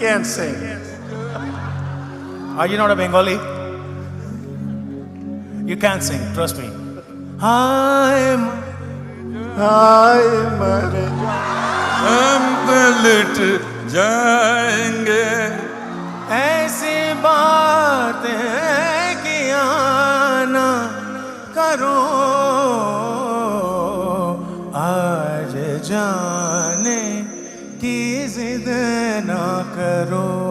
can't sing. Are you not a Bengali? You can't sing, trust me. I'm हाय मरे हम पलट जाएंगे ऐसी बात है कि आना करो आज जाने की जिद ना करो